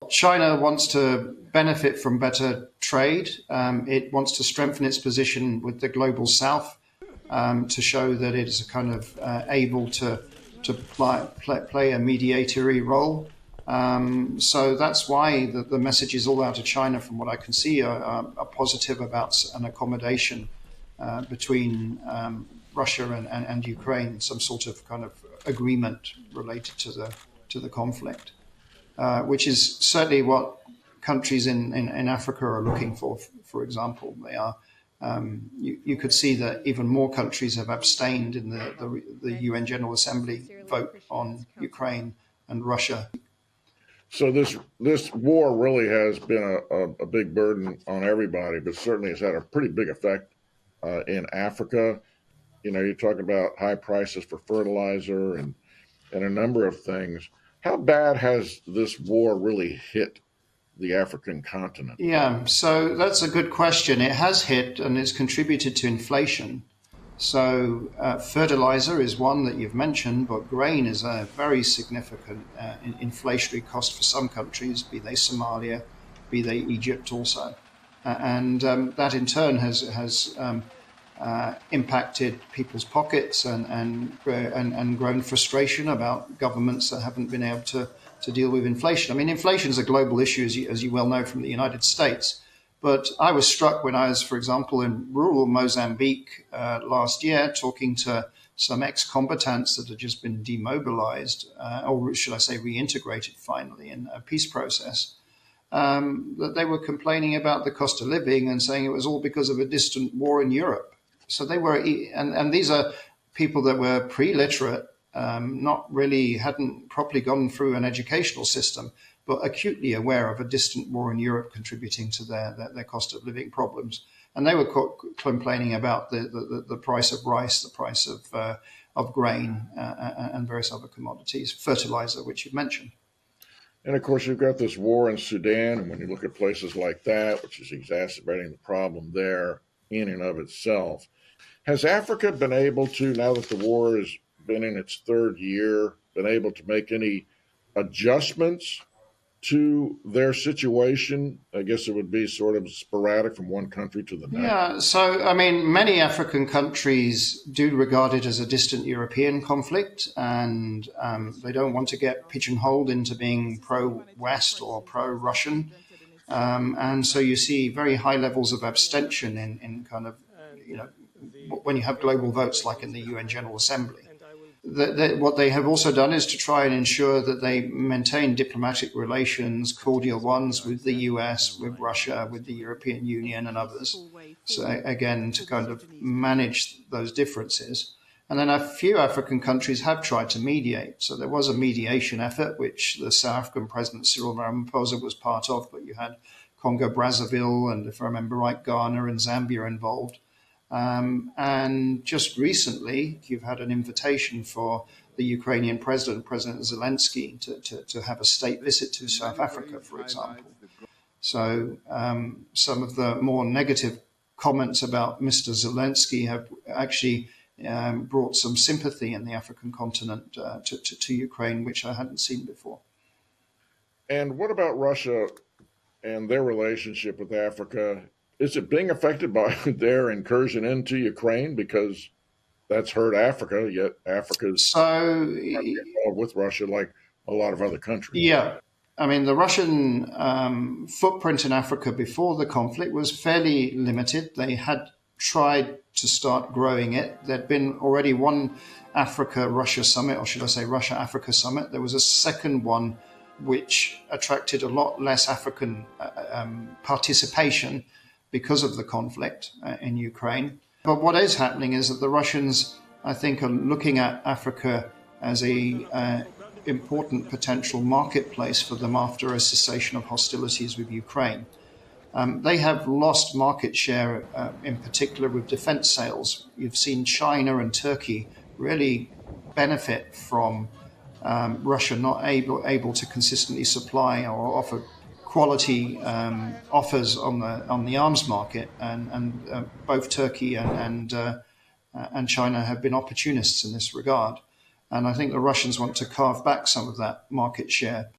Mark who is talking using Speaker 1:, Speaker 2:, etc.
Speaker 1: China wants to benefit from better trade. It wants to strengthen its position with the global south, to show that it is kind of able to play a mediatory role. So that's why the messages all out of China, from what I can see, are positive about an accommodation between Russia and Ukraine, some sort of kind of agreement related to the conflict, which is certainly what countries in Africa are looking for. For example, they are. You could see that even more countries have abstained in the UN General Assembly vote on Ukraine and Russia.
Speaker 2: So this war really has been a big burden on everybody, but certainly has had a pretty big effect in Africa. You know, you're talking about high prices for fertilizer and a number of things. How bad has this war really hit the African continent?
Speaker 1: Yeah, so that's a good question. It has hit, and it's contributed to inflation. So fertilizer is one that you've mentioned, but grain is a very significant inflationary cost for some countries, be they Somalia, be they Egypt also. And that in turn has impacted people's pockets and grown frustration about governments that haven't been able to deal with inflation. I mean, inflation is a global issue, as you well know from the United States. But I was struck when I was, for example, in rural Mozambique last year, talking to some ex-combatants that had just been demobilized, or should I say reintegrated finally in a peace process, that they were complaining about the cost of living and saying it was all because of a distant war in Europe. So they were, and these are people that were pre-literate, hadn't properly gone through an educational system, but acutely aware of a distant war in Europe contributing to their cost of living problems. And they were complaining about the price of rice, the price of grain, and various other commodities, fertilizer, which you mentioned.
Speaker 2: And of course, you've got this war in Sudan, and when you look at places like that, which is exacerbating the problem there in and of itself, has Africa been able to, now that the war has been in its third year, been able to make any adjustments to their situation? I guess it would be sort of sporadic from one country to the next.
Speaker 1: Yeah, so I mean, many African countries do regard it as a distant European conflict, and they don't want to get pigeonholed into being pro-West or pro-Russian. And so you see very high levels of abstention in kind of, when you have global votes like in the UN General Assembly. What they have also done is to try and ensure that they maintain diplomatic relations, cordial ones, with the US, with Russia, with the European Union and others. So again, to kind of manage those differences. And then a few African countries have tried to mediate. So there was a mediation effort, which the South African President Cyril Ramaphosa was part of, but you had Congo, Brazzaville, and if I remember right, Ghana and Zambia involved. And just recently, you've had an invitation for the Ukrainian President Zelensky, to have a state visit to South Africa, for example. So some of the more negative comments about Mr. Zelensky have actually brought some sympathy in the African continent to Ukraine, which I hadn't seen before.
Speaker 2: And what about Russia and their relationship with Africa? Is it being affected by their incursion into Ukraine? Because that's hurt Africa, yet Africa's involved with Russia like a lot of other countries.
Speaker 1: Yeah. I mean, the Russian footprint in Africa before the conflict was fairly limited. They had tried to start growing it. There'd been already one Africa-Russia summit, or should I say Russia-Africa summit. There was a second one which attracted a lot less African participation because of the conflict in Ukraine. But what is happening is that the Russians, I think, are looking at Africa as a important potential marketplace for them after a cessation of hostilities with Ukraine. They have lost market share, in particular with defense sales. You've seen China and Turkey really benefit from Russia not able to consistently supply or offer quality offers on the arms market, and both Turkey and China have been opportunists in this regard. And I think the Russians want to carve back some of that market share.